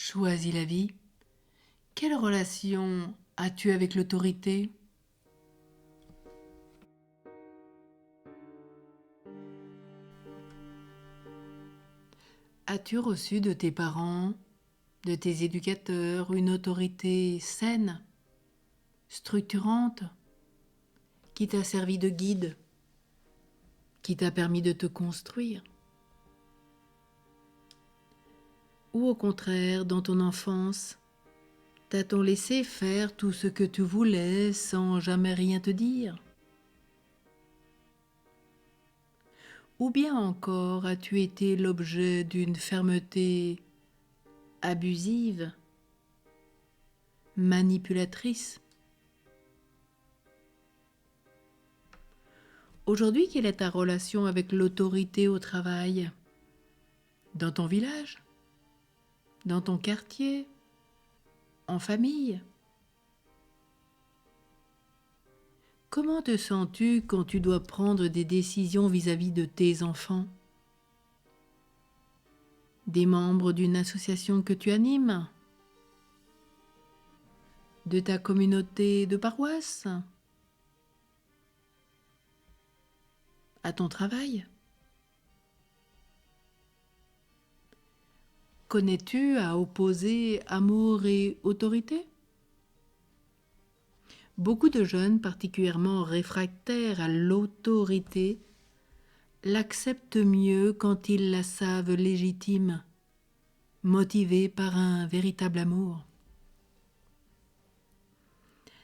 Choisis la vie. Quelle relation as-tu avec l'autorité? As-tu reçu de tes parents, de tes éducateurs, une autorité saine, structurante, qui t'a servi de guide, qui t'a permis de te construire? Ou au contraire, dans ton enfance, t'a-t-on laissé faire tout ce que tu voulais sans jamais rien te dire? Ou bien encore as-tu été l'objet d'une fermeté abusive, manipulatrice? Aujourd'hui, quelle est ta relation avec l'autorité au travail? Dans ton village? Dans ton quartier? En famille? Comment te sens-tu quand tu dois prendre des décisions vis-à-vis de tes enfants? Des membres d'une association que tu animes? De ta communauté de paroisse? À ton travail? Connais-tu à opposer amour et autorité? Beaucoup de jeunes, particulièrement réfractaires à l'autorité, l'acceptent mieux quand ils la savent légitime, motivée par un véritable amour.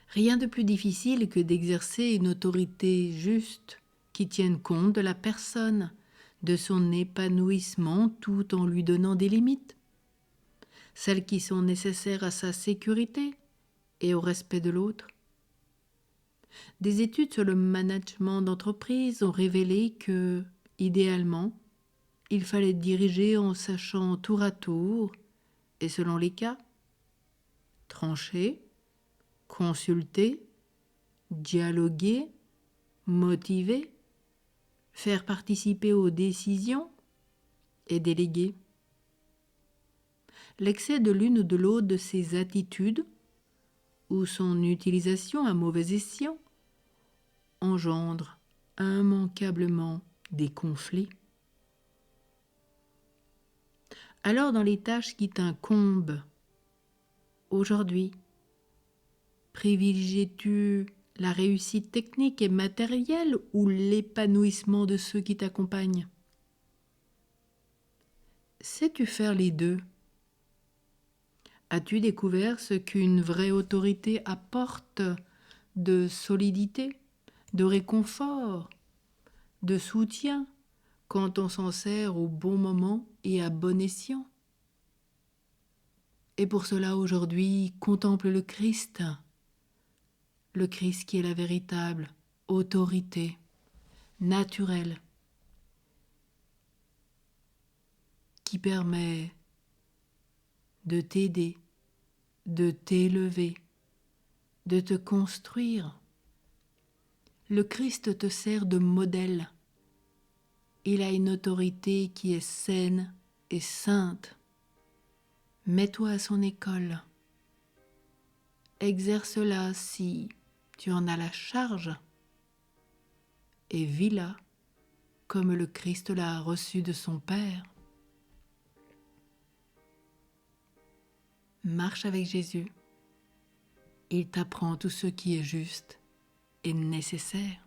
Rien de plus difficile que d'exercer une autorité juste qui tienne compte de la personne, de son épanouissement tout en lui donnant des limites, celles qui sont nécessaires à sa sécurité et au respect de l'autre. Des études sur le management d'entreprise ont révélé que, idéalement, il fallait diriger en sachant tour à tour, et selon les cas, trancher, consulter, dialoguer, motiver, faire participer aux décisions et déléguer. L'excès de l'une ou de l'autre de ces attitudes, ou son utilisation à mauvais escient, engendre immanquablement des conflits. Alors dans les tâches qui t'incombent aujourd'hui, privilégies-tu la réussite technique et matérielle ou l'épanouissement de ceux qui t'accompagnent? Sais-tu faire les deux? As-tu découvert ce qu'une vraie autorité apporte de solidité, de réconfort, de soutien quand on s'en sert au bon moment et à bon escient? Et pour cela, aujourd'hui, contemple le Christ qui est la véritable autorité naturelle, qui permet de t'aider, de t'élever, de te construire. Le Christ te sert de modèle. Il a une autorité qui est saine et sainte. Mets-toi à son école. Exerce-la si tu en as la charge et vis-la comme le Christ l'a reçu de son Père. Marche avec Jésus. Il t'apprend tout ce qui est juste et nécessaire.